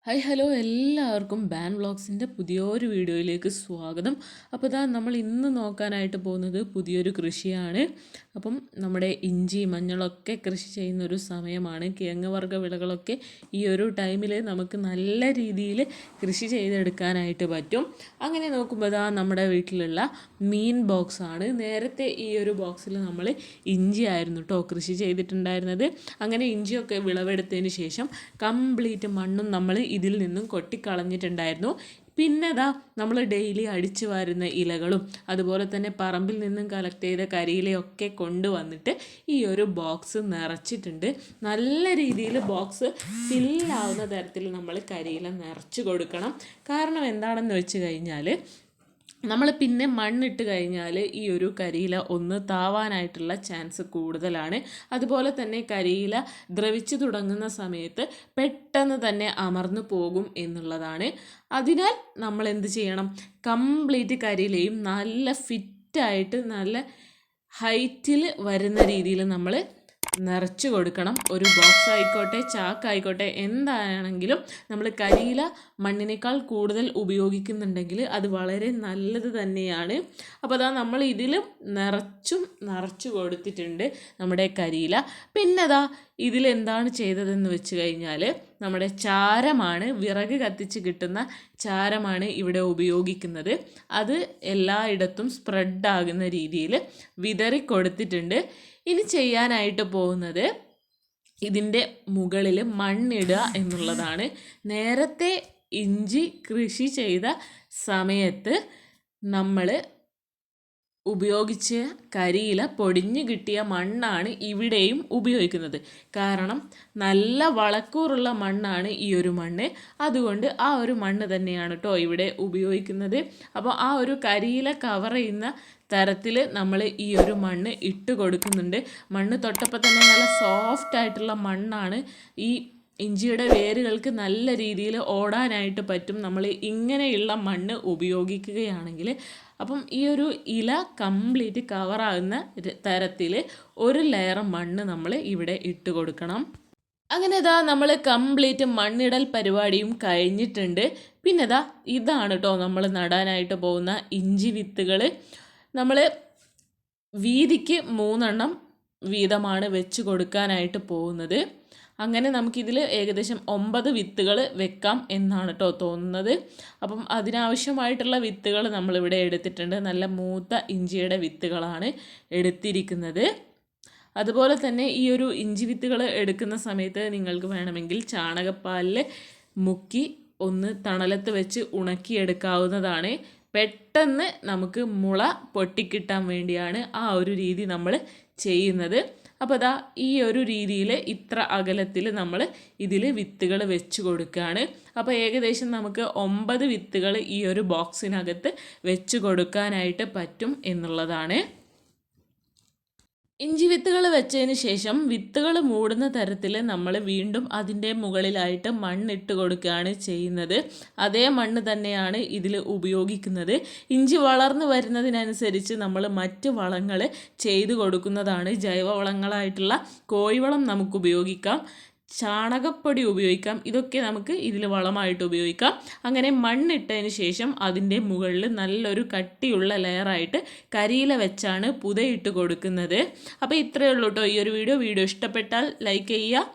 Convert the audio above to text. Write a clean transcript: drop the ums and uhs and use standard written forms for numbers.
Hi hello എല്ലാവർക്കും ban വ്ളോഗ്സിൻ്റെ പുതിയൊരു വീഡിയോയിലേക്ക് സ്വാഗതം. അപ്പോൾ ഇതാ നമ്മൾ ഇന്ന് നോക്കാനായിട്ട് പോകുന്നത് പുതിയൊരു കൃഷിയാണ്. അപ്പം നമ്മുടെ ഇഞ്ചി മഞ്ഞളൊക്കെ കൃഷി ചെയ്യുന്നൊരു സമയമാണ്. കിഴങ്ങ് വർഗ്ഗ വിളകളൊക്കെ ഈ ഒരു ടൈമിൽ നമുക്ക് നല്ല രീതിയിൽ കൃഷി ചെയ്തെടുക്കാനായിട്ട് പറ്റും. അങ്ങനെ നോക്കുമ്പോൾ ഇതാ നമ്മുടെ വീട്ടിലുള്ള മീൻ ബോക്സാണ്. നേരത്തെ ഈ ഒരു ബോക്സിൽ നമ്മൾ ഇഞ്ചി ആയിരുന്നു കേട്ടോ കൃഷി ചെയ്തിട്ടുണ്ടായിരുന്നത്. അങ്ങനെ ഇഞ്ചിയൊക്കെ വിളവെടുത്തതിന് ശേഷം കംപ്ലീറ്റ് മണ്ണും നമ്മൾ ഇതിൽ നിന്നും കൊട്ടിക്കളഞ്ഞിട്ടുണ്ടായിരുന്നു. പിന്നെ അതാ നമ്മൾ ഡെയിലി അടിച്ചു വാരുന്ന ഇലകളും അതുപോലെ തന്നെ പറമ്പിൽ നിന്നും കളക്ട് ചെയ്ത കരിയിലയൊക്കെ കൊണ്ടുവന്നിട്ട് ഈ ഒരു ബോക്സ് നിറച്ചിട്ടുണ്ട്. നല്ല രീതിയിൽ ബോക്സ് ഫില്ലാവുന്ന തരത്തിൽ നമ്മൾ കരിയില നിറച്ച് കൊടുക്കണം. കാരണം എന്താണെന്ന് വെച്ച് കഴിഞ്ഞാൽ നമ്മൾ പിന്നെ മണ്ണിട്ട് കഴിഞ്ഞാൽ ഈ ഒരു കരിയില ഒന്ന് താവാനായിട്ടുള്ള ചാൻസ് കൂടുതലാണ്. അതുപോലെ തന്നെ കരിയില ദ്രവിച്ചു തുടങ്ങുന്ന സമയത്ത് പെട്ടെന്ന് തന്നെ അമർന്നു പോകും എന്നുള്ളതാണ്. അതിനാൽ നമ്മൾ എന്ത് ചെയ്യണം, കംപ്ലീറ്റ് കരിയിലയും നല്ല ഫിറ്റായിട്ട് നല്ല ഹൈറ്റിൽ വരുന്ന രീതിയിൽ നമ്മൾ നിറച്ച് കൊടുക്കണം. ഒരു ബോക്സ് ആയിക്കോട്ടെ ചാക്കായിക്കോട്ടെ എന്താണെങ്കിലും നമ്മൾ കരിയില മണ്ണിനേക്കാൾ കൂടുതൽ ഉപയോഗിക്കുന്നുണ്ടെങ്കിൽ അത് വളരെ നല്ലത് തന്നെയാണ്. അപ്പോൾ അതാ നമ്മൾ ഇതിലും നിറച്ചു കൊടുത്തിട്ടുണ്ട് നമ്മുടെ കരിയില. പിന്നെ അതാ ഇതിലെന്താണ് ചെയ്തതെന്ന് വെച്ച് കഴിഞ്ഞാൽ നമ്മുടെ ചാരമാണ്, വിറക് കത്തിച്ച് കിട്ടുന്ന ചാരമാണ് ഇവിടെ ഉപയോഗിക്കുന്നത്. അത് എല്ലായിടത്തും സ്പ്രെഡാകുന്ന രീതിയിൽ വിതറി കൊടുത്തിട്ടുണ്ട്. ഇനി ചെയ്യാനായിട്ട് പോകുന്നത് ഇതിൻ്റെ മുകളിൽ മണ്ണിടുക എന്നുള്ളതാണ്. നേരത്തെ ഇഞ്ചി കൃഷി ചെയ്ത സമയത്ത് നമ്മൾ ഉപയോഗിച്ച കരിയില പൊടിഞ്ഞു കിട്ടിയ മണ്ണാണ് ഇവിടെയും ഉപയോഗിക്കുന്നത്. കാരണം നല്ല വളക്കൂറുള്ള മണ്ണാണ് ഈ ഒരു മണ്ണ്. അതുകൊണ്ട് ആ ഒരു മണ്ണ് തന്നെയാണ് കേട്ടോ ഇവിടെ ഉപയോഗിക്കുന്നത്. അപ്പോൾ ആ ഒരു കരിയില കവർ ചെയ്യുന്ന തരത്തിൽ നമ്മൾ ഈ ഒരു മണ്ണ് ഇട്ട് കൊടുക്കുന്നുണ്ട്. മണ്ണ് തൊട്ടപ്പോൾ തന്നെ നല്ല സോഫ്റ്റ് ആയിട്ടുള്ള മണ്ണാണ്. ഈ ഇഞ്ചിയുടെ വേരുകൾക്ക് നല്ല രീതിയിൽ ഓടാനായിട്ട് പറ്റും നമ്മൾ ഇങ്ങനെയുള്ള മണ്ണ് ഉപയോഗിക്കുകയാണെങ്കിൽ. അപ്പം ഈ ഒരു ഇല കംപ്ലീറ്റ് കവറാകുന്ന തരത്തിൽ ഒരു ലെയർ മണ്ണ് നമ്മൾ ഇവിടെ ഇട്ട് കൊടുക്കണം. അങ്ങനെ ഇതാ നമ്മൾ കംപ്ലീറ്റ് മണ്ണിടൽ പരിപാടിയും കഴിഞ്ഞിട്ടുണ്ട്. പിന്നെ ഇതാണ് കേട്ടോ നമ്മൾ നടാനായിട്ട് പോകുന്ന ഇഞ്ചി വിത്തുകൾ. നമ്മൾ വീതിക്ക് 3 വീതമാണ് വെച്ച് കൊടുക്കാനായിട്ട് പോകുന്നത്. അങ്ങനെ നമുക്കിതിൽ ഏകദേശം 9 വിത്തുകൾ വെക്കാം എന്നാണ് കേട്ടോ തോന്നുന്നത്. അപ്പം അതിനാവശ്യമായിട്ടുള്ള വിത്തുകൾ നമ്മളിവിടെ എടുത്തിട്ടുണ്ട്. നല്ല മൂത്ത ഇഞ്ചിയുടെ വിത്തുകളാണ് എടുത്തിരിക്കുന്നത്. അതുപോലെ തന്നെ ഈ ഒരു ഇഞ്ചി വിത്തുകൾ എടുക്കുന്ന സമയത്ത് നിങ്ങൾക്ക് വേണമെങ്കിൽ ചാണകപ്പാലിൽ മുക്കി ഒന്ന് തണലത്ത് വെച്ച് ഉണക്കിയെടുക്കാവുന്നതാണ്. പെട്ടെന്ന് നമുക്ക് മുള പൊട്ടിക്കിട്ടാൻ വേണ്ടിയാണ് ആ ഒരു രീതി നമ്മൾ ചെയ്യുന്നത്. അപ്പോൾ അതാ ഈ ഒരു രീതിയിൽ ഇത്ര അകലത്തിൽ നമ്മൾ ഇതിൽ വിത്തുകൾ വെച്ച് കൊടുക്കുകയാണ്. അപ്പോൾ ഏകദേശം നമുക്ക് 9 വിത്തുകൾ ഈ ഒരു ബോക്സിനകത്ത് വെച്ച് കൊടുക്കാനായിട്ട് പറ്റും എന്നുള്ളതാണ്. ഇഞ്ചി വിത്തുകൾ വെച്ചതിന് ശേഷം വിത്തുകൾ മൂടുന്ന തരത്തിൽ നമ്മൾ വീണ്ടും അതിൻ്റെ മുകളിലായിട്ട് മണ്ണിട്ട് കൊടുക്കുകയാണ് ചെയ്യുന്നത്. അതേ മണ്ണ് തന്നെയാണ് ഇതിൽ ഉപയോഗിക്കുന്നത്. ഇഞ്ചി വളർന്നു വരുന്നതിനനുസരിച്ച് നമ്മൾ മറ്റ് വളങ്ങൾ ചെയ്തു കൊടുക്കുന്നതാണ്. ജൈവവളങ്ങളായിട്ടുള്ള കോഴിവളം നമുക്ക് ഉപയോഗിക്കാം, ചാണകപ്പൊടി ഉപയോഗിക്കാം. ഇതൊക്കെ നമുക്ക് ഇതിൽ വളമായിട്ട് ഉപയോഗിക്കാം. അങ്ങനെ മണ്ണിട്ടതിന് ശേഷം അതിൻ്റെ മുകളിൽ നല്ലൊരു കട്ടിയുള്ള ലെയറായിട്ട് കരിയില വെച്ചാണ് പുതയിട്ട് കൊടുക്കുന്നത്. അപ്പോൾ ഇത്രയേ ഉള്ളൂ കേട്ടോ ഈ ഒരു വീഡിയോ ഇഷ്ടപ്പെട്ടാൽ ലൈക്ക് ചെയ്യുക.